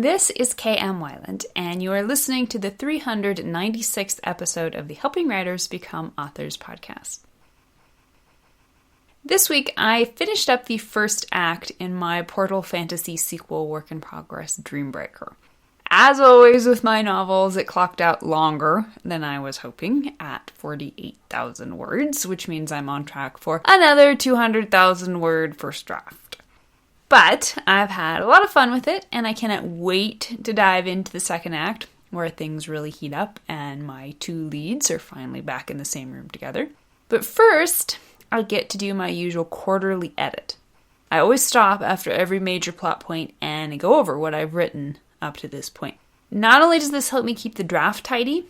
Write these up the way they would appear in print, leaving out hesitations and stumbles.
This is K.M. Weiland, and you are listening to the 396th episode of the Helping Writers Become Authors podcast. This week, I finished up the first act in my Portal Fantasy sequel work in progress, Dreambreaker. As always with my novels, it clocked out longer than I was hoping, at 48,000 words, which means I'm on track for another 200,000 word first draft. But I've had a lot of fun with it, and I cannot wait to dive into the second act, where things really heat up and my two leads are finally back in the same room together. But first, I get to do my usual quarterly edit. I always stop after every major plot point and go over what I've written up to this point. Not only does this help me keep the draft tidy,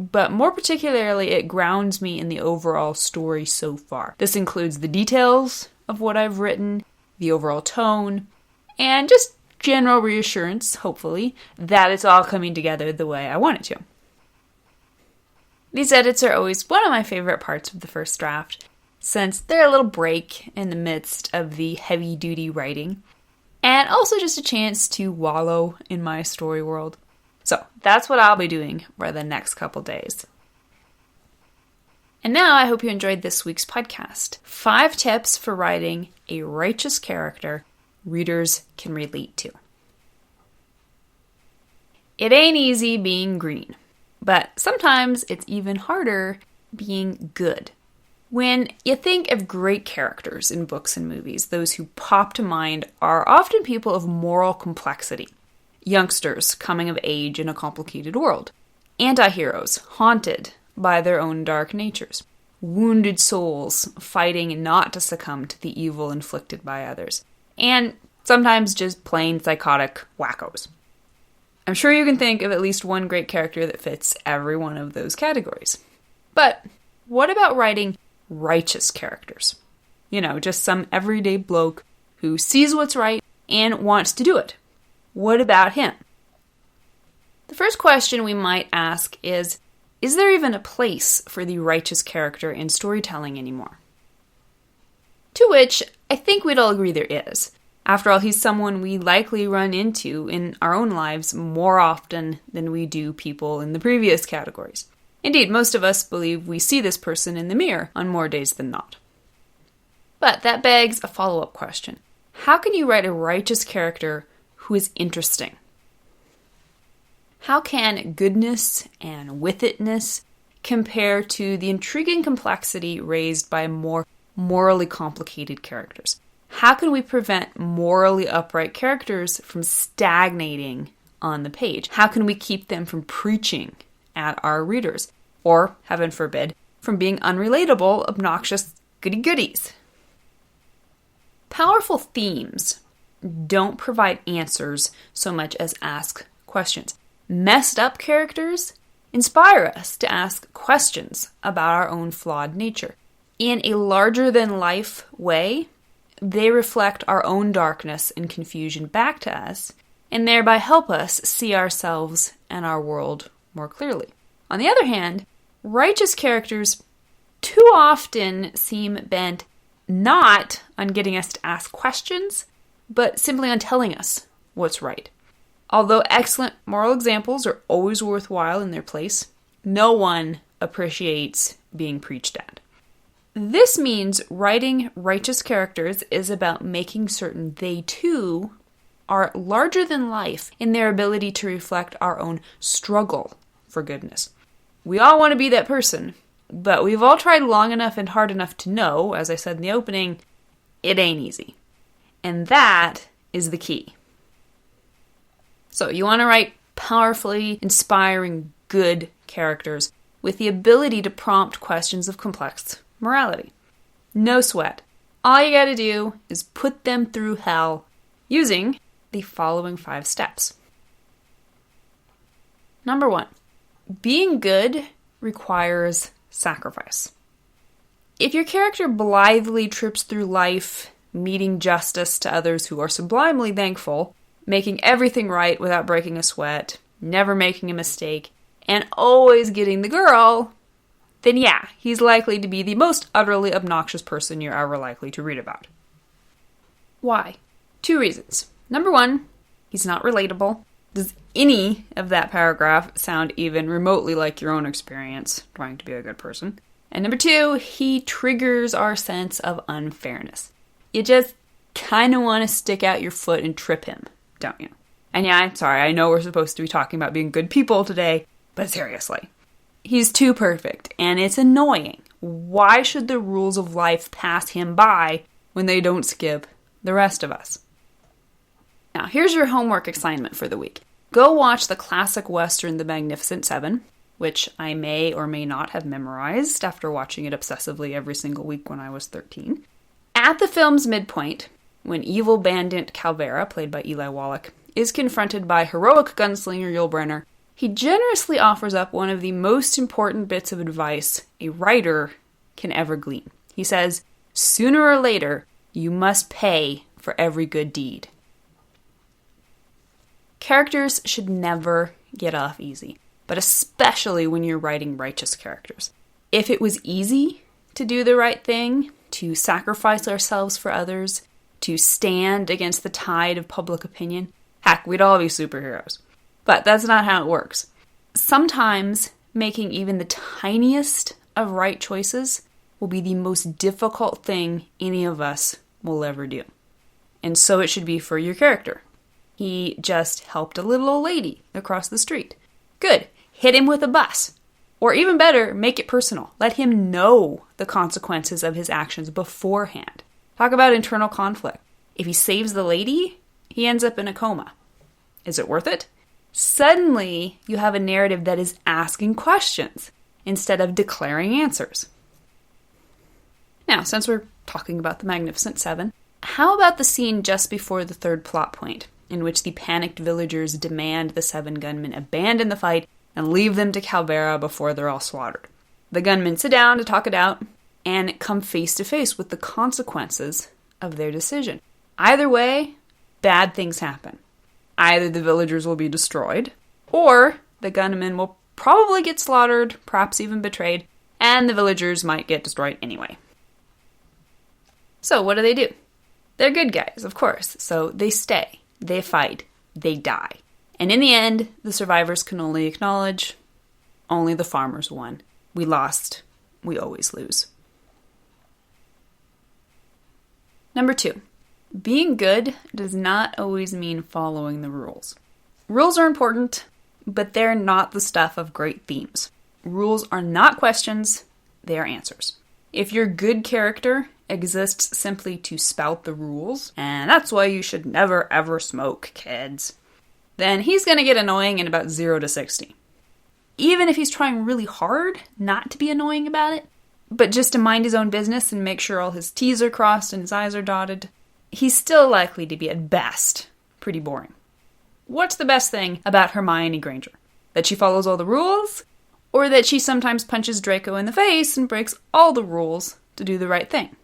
but more particularly, it grounds me in the overall story so far. This includes the details of what I've written, the overall tone, and just general reassurance, hopefully, that it's all coming together the way I want it to. These edits are always one of my favorite parts of the first draft, since they're a little break in the midst of the heavy-duty writing, and also just a chance to wallow in my story world. So that's what I'll be doing for the next couple days. And now I hope you enjoyed this week's podcast. 5 tips for writing a righteous character readers can relate to. It ain't easy being green, but sometimes it's even harder being good. When you think of great characters in books and movies, those who pop to mind are often people of moral complexity. Youngsters coming of age in a complicated world. Anti-heroes haunted by their own dark natures. Wounded souls fighting not to succumb to the evil inflicted by others. And sometimes just plain psychotic wackos. I'm sure you can think of at least one great character that fits every one of those categories. But what about writing righteous characters? You know, just some everyday bloke who sees what's right and wants to do it. What about him? The first question we might ask is there even a place for the righteous character in storytelling anymore? To which I think we'd all agree there is. After all, he's someone we likely run into in our own lives more often than we do people in the previous categories. Indeed, most of us believe we see this person in the mirror on more days than not. But that begs a follow-up question. How can you write a righteous character who is interesting? How can goodness and withitness compare to the intriguing complexity raised by more morally complicated characters? How can we prevent morally upright characters from stagnating on the page? How can we keep them from preaching at our readers? Or, heaven forbid, from being unrelatable, obnoxious goody-goodies? Powerful themes don't provide answers so much as ask questions. Messed up characters inspire us to ask questions about our own flawed nature. In a larger-than-life way, they reflect our own darkness and confusion back to us, and thereby help us see ourselves and our world more clearly. On the other hand, righteous characters too often seem bent not on getting us to ask questions, but simply on telling us what's right. Although excellent moral examples are always worthwhile in their place, no one appreciates being preached at. This means writing righteous characters is about making certain they too are larger than life in their ability to reflect our own struggle for goodness. We all want to be that person, but we've all tried long enough and hard enough to know, as I said in the opening, it ain't easy. And that is the key. So you want to write powerfully inspiring, good characters with the ability to prompt questions of complex morality. No sweat. All you gotta do is put them through hell using the following 5 steps. Number 1. Being good requires sacrifice. If your character blithely trips through life, meeting justice to others who are sublimely thankful, making everything right without breaking a sweat, never making a mistake, and always getting the girl, then yeah, he's likely to be the most utterly obnoxious person you're ever likely to read about. Why? 2 reasons. Number 1, he's not relatable. Does any of that paragraph sound even remotely like your own experience trying to be a good person? And number 2, he triggers our sense of unfairness. You just kind of want to stick out your foot and trip him, don't you? And yeah, I'm sorry, I know we're supposed to be talking about being good people today, but seriously. He's too perfect, and it's annoying. Why should the rules of life pass him by when they don't skip the rest of us? Now, here's your homework assignment for the week. Go watch the classic Western The Magnificent Seven, which I may or may not have memorized after watching it obsessively every single week when I was 13. At the film's midpoint, when evil bandit Calvera, played by Eli Wallach, is confronted by heroic gunslinger Yul Brynner, he generously offers up one of the most important bits of advice a writer can ever glean. He says, "Sooner or later, you must pay for every good deed." Characters should never get off easy, but especially when you're writing righteous characters. If it was easy to do the right thing, to sacrifice ourselves for others, to stand against the tide of public opinion, heck, we'd all be superheroes. But that's not how it works. Sometimes making even the tiniest of right choices will be the most difficult thing any of us will ever do. And so it should be for your character. He just helped a little old lady across the street. Good. Hit him with a bus. Or even better, make it personal. Let him know the consequences of his actions beforehand. Talk about internal conflict. If he saves the lady, he ends up in a coma. Is it worth it? Suddenly, you have a narrative that is asking questions instead of declaring answers. Now, since we're talking about the Magnificent Seven, how about the scene just before the third plot point, in which the panicked villagers demand the 7 gunmen abandon the fight and leave them to Calvera before they're all slaughtered? The gunmen sit down to talk it out and come face to face with the consequences of their decision. Either way, bad things happen. Either the villagers will be destroyed, or the gunmen will probably get slaughtered, perhaps even betrayed, and the villagers might get destroyed anyway. So what do? They're good guys, of course, so they stay, they fight, they die. And in the end, the survivors can only acknowledge, only the farmers won. We lost, we always lose. Number 2. Being good does not always mean following the rules. Rules are important, but they're not the stuff of great themes. Rules are not questions, they are answers. If your good character exists simply to spout the rules, and that's why you should never ever smoke, kids, then he's going to get annoying in about 0 to 60. Even if he's trying really hard not to be annoying about it, but just to mind his own business and make sure all his T's are crossed and his I's are dotted, he's still likely to be, at best, pretty boring. What's the best thing about Hermione Granger? That she follows all the rules? Or that she sometimes punches Draco in the face and breaks all the rules to do the right thing?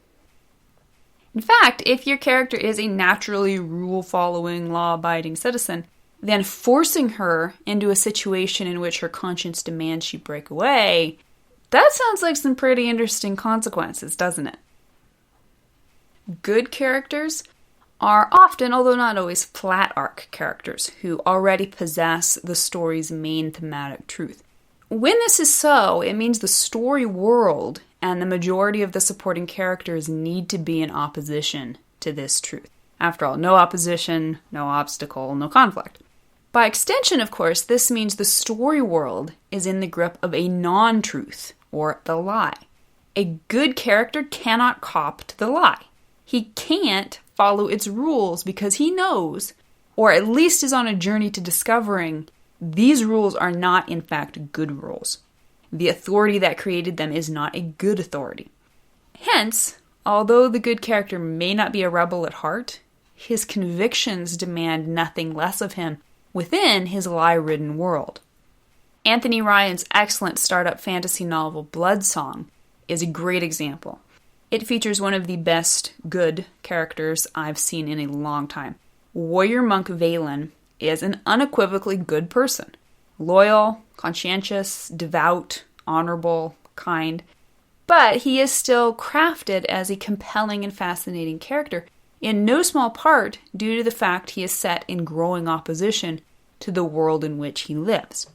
In fact, if your character is a naturally rule-following, law-abiding citizen, then forcing her into a situation in which her conscience demands she break away, that sounds like some pretty interesting consequences, doesn't it? Good characters are often, although not always, flat arc characters who already possess the story's main thematic truth. When this is so, it means the story world and the majority of the supporting characters need to be in opposition to this truth. After all, no opposition, no obstacle, no conflict. By extension, of course, this means the story world is in the grip of a non-truth, or the lie. A good character cannot cop to the lie. He can't follow its rules because he knows, or at least is on a journey to discovering, these rules are not in fact good rules. The authority that created them is not a good authority. Hence, although the good character may not be a rebel at heart, his convictions demand nothing less of him within his lie-ridden world. Anthony Ryan's excellent startup fantasy novel Bloodsong is a great example. It features one of the best good characters I've seen in a long time. Warrior monk Valen is an unequivocally good person. Loyal, conscientious, devout, honorable, kind. But he is still crafted as a compelling and fascinating character, in no small part due to the fact he is set in growing opposition to the world in which he lives.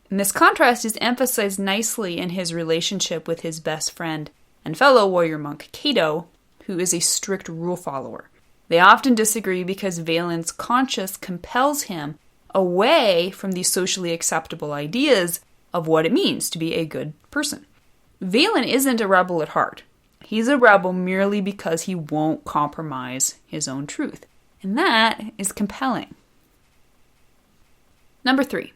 And this contrast is emphasized nicely in his relationship with his best friend and fellow warrior monk Cato, who is a strict rule follower. They often disagree because Valen's conscience compels him away from the socially acceptable ideas of what it means to be a good person. Valen isn't a rebel at heart. He's a rebel merely because he won't compromise his own truth. And that is compelling. Number 3.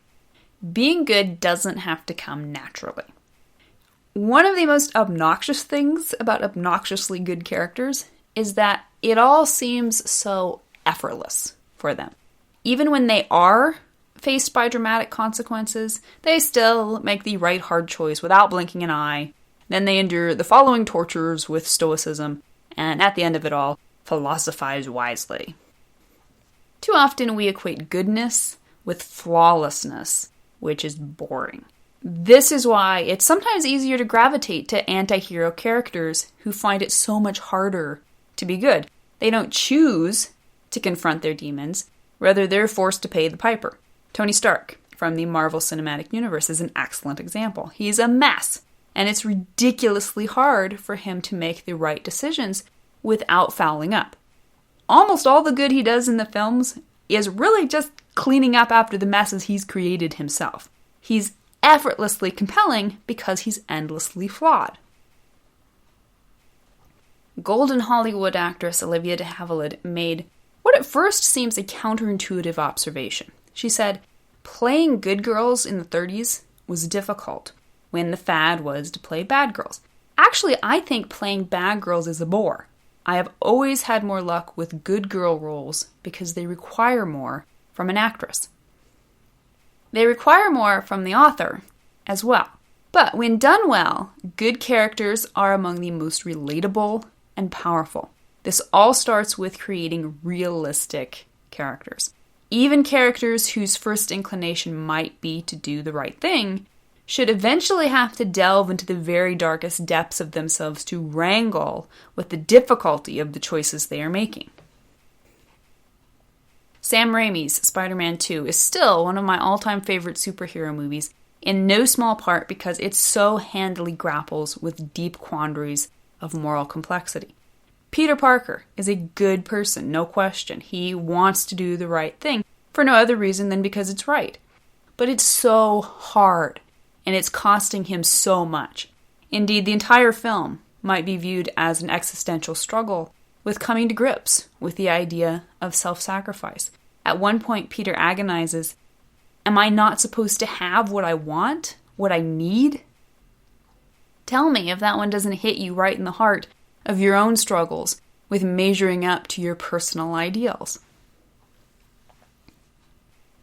Being good doesn't have to come naturally. One of the most obnoxious things about obnoxiously good characters is that it all seems so effortless for them. Even when they are faced by dramatic consequences, they still make the right hard choice without blinking an eye. Then they endure the following tortures with stoicism, and at the end of it all, philosophize wisely. Too often we equate goodness with flawlessness, which is boring. This is why it's sometimes easier to gravitate to anti-hero characters who find it so much harder to be good. They don't choose to confront their demons, rather they're forced to pay the piper. Tony Stark from the Marvel Cinematic Universe is an excellent example. He's a mess, and it's ridiculously hard for him to make the right decisions without fouling up. Almost all the good he does in the films is really just cleaning up after the messes he's created himself. He's effortlessly compelling because he's endlessly flawed. Golden Hollywood actress Olivia de Havilland made what at first seems a counterintuitive observation. She said, playing good girls in the 30s was difficult when the fad was to play bad girls. Actually, I think playing bad girls is a bore. I have always had more luck with good girl roles because they require more from an actress. They require more from the author as well. But when done well, good characters are among the most relatable and powerful. This all starts with creating realistic characters. Even characters whose first inclination might be to do the right thing should eventually have to delve into the very darkest depths of themselves to wrangle with the difficulty of the choices they are making. Sam Raimi's Spider-Man 2 is still one of my all-time favorite superhero movies, in no small part because it so handily grapples with deep quandaries of moral complexity. Peter Parker is a good person, no question. He wants to do the right thing for no other reason than because it's right. But it's so hard, and it's costing him so much. Indeed, the entire film might be viewed as an existential struggle with coming to grips with the idea of self-sacrifice. At one point, Peter agonizes, am I not supposed to have what I want? What I need? Tell me if that one doesn't hit you right in the heart of your own struggles with measuring up to your personal ideals.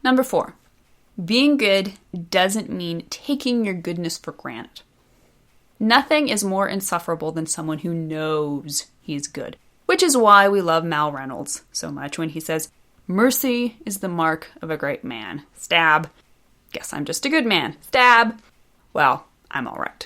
Number 4, being good doesn't mean taking your goodness for granted. Nothing is more insufferable than someone who knows he's good, which is why we love Mal Reynolds so much when he says, mercy is the mark of a great man. Stab. Guess I'm just a good man. Stab. Well, I'm all right.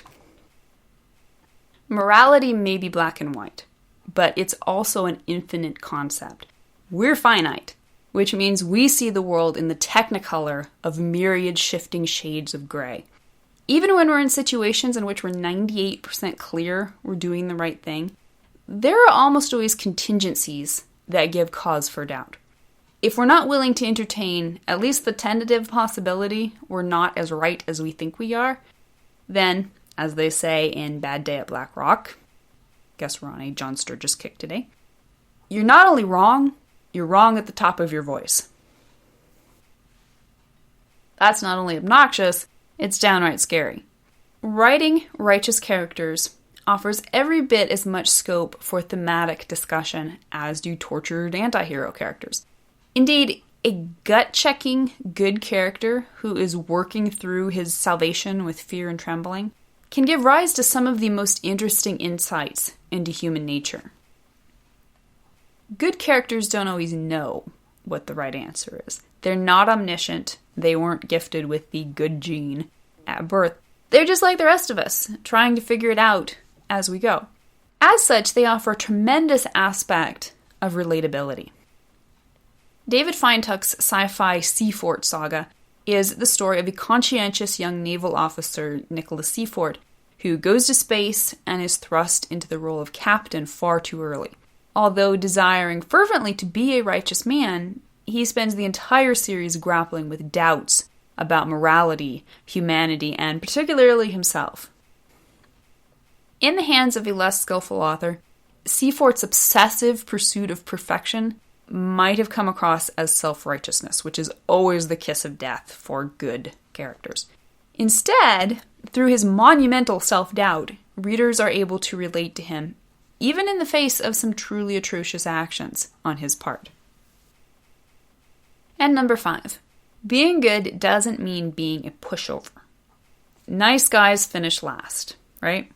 Morality may be black and white, but it's also an infinite concept. We're finite, which means we see the world in the technicolor of myriad shifting shades of gray. Even when we're in situations in which we're 98% clear we're doing the right thing, there are almost always contingencies that give cause for doubt. If we're not willing to entertain at least the tentative possibility we're not as right as we think we are, then, as they say in Bad Day at Black Rock, guess we're on a John Sturges kick today, you're not only wrong, you're wrong at the top of your voice. That's not only obnoxious, it's downright scary. Writing righteous characters offers every bit as much scope for thematic discussion as do tortured anti-hero characters. Indeed, a gut-checking good character who is working through his salvation with fear and trembling can give rise to some of the most interesting insights into human nature. Good characters don't always know what the right answer is. They're not omniscient. They weren't gifted with the good gene at birth. They're just like the rest of us, trying to figure it out as we go. As such, they offer a tremendous aspect of relatability. David Feintuch's sci-fi Seafort saga is the story of a conscientious young naval officer, Nicholas Seafort, who goes to space and is thrust into the role of captain far too early. Although desiring fervently to be a righteous man, he spends the entire series grappling with doubts about morality, humanity, and particularly himself. In the hands of a less skillful author, Seafort's obsessive pursuit of perfection might have come across as self-righteousness, which is always the kiss of death for good characters. Instead, through his monumental self-doubt, readers are able to relate to him, even in the face of some truly atrocious actions on his part. And number 5. Being good doesn't mean being a pushover. Nice guys finish last, right?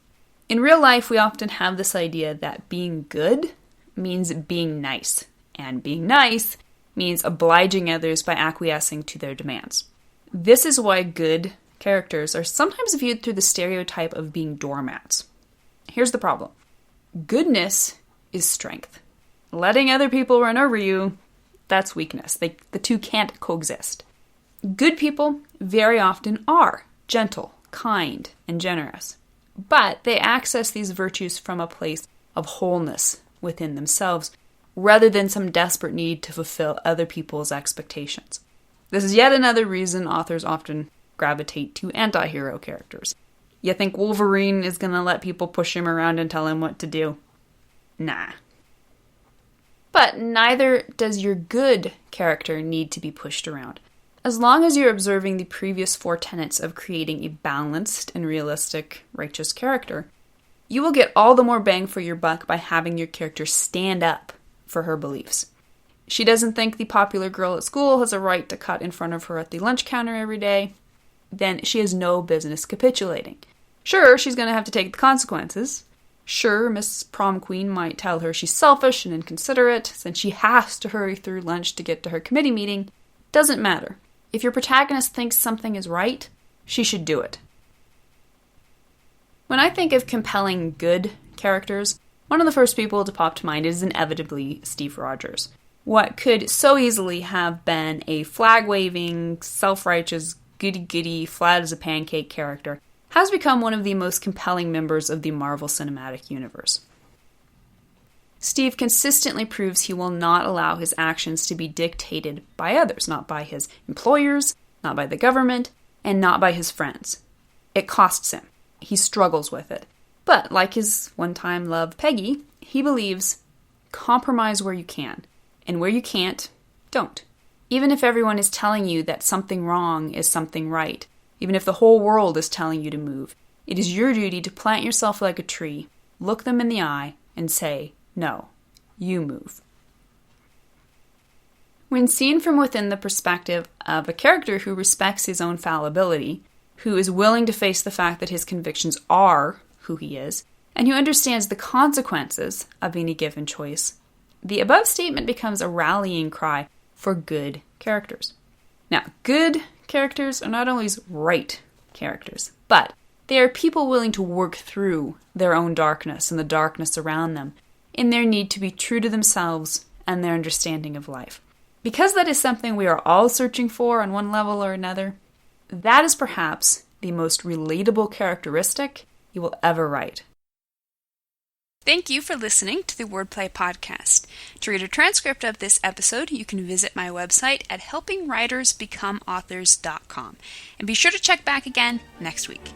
In real life, we often have this idea that being good means being nice, and being nice means obliging others by acquiescing to their demands. This is why good characters are sometimes viewed through the stereotype of being doormats. Here's the problem. Goodness is strength. Letting other people run over you, that's weakness. The two can't coexist. Good people very often are gentle, kind, and generous. But they access these virtues from a place of wholeness within themselves, rather than some desperate need to fulfill other people's expectations. This is yet another reason authors often gravitate to anti-hero characters. You think Wolverine is going to let people push him around and tell him what to do? Nah. But neither does your good character need to be pushed around. As long as you're observing the previous 4 tenets of creating a balanced and realistic righteous character, you will get all the more bang for your buck by having your character stand up for her beliefs. She doesn't think the popular girl at school has a right to cut in front of her at the lunch counter every day. Then she has no business capitulating. Sure, she's going to have to take the consequences. Sure, Miss Prom Queen might tell her she's selfish and inconsiderate since she has to hurry through lunch to get to her committee meeting. Doesn't matter. If your protagonist thinks something is right, she should do it. When I think of compelling good characters, one of the first people to pop to mind is inevitably Steve Rogers. What could so easily have been a flag-waving, self-righteous, goody-goody, flat as a pancake character has become one of the most compelling members of the Marvel Cinematic Universe. Steve consistently proves he will not allow his actions to be dictated by others, not by his employers, not by the government, and not by his friends. It costs him. He struggles with it. But, like his one-time love, Peggy, he believes, compromise where you can, and where you can't, don't. Even if everyone is telling you that something wrong is something right, even if the whole world is telling you to move, it is your duty to plant yourself like a tree, look them in the eye, and say, no, you move. When seen from within the perspective of a character who respects his own fallibility, who is willing to face the fact that his convictions are who he is, and who understands the consequences of any given choice, the above statement becomes a rallying cry for good characters. Now, good characters are not always right characters, but they are people willing to work through their own darkness and the darkness around them in their need to be true to themselves and their understanding of life. Because that is something we are all searching for on one level or another, that is perhaps the most relatable characteristic you will ever write. Thank you for listening to the Wordplay Podcast. To read a transcript of this episode, you can visit my website at helpingwritersbecomeauthors.com. And be sure to check back again next week.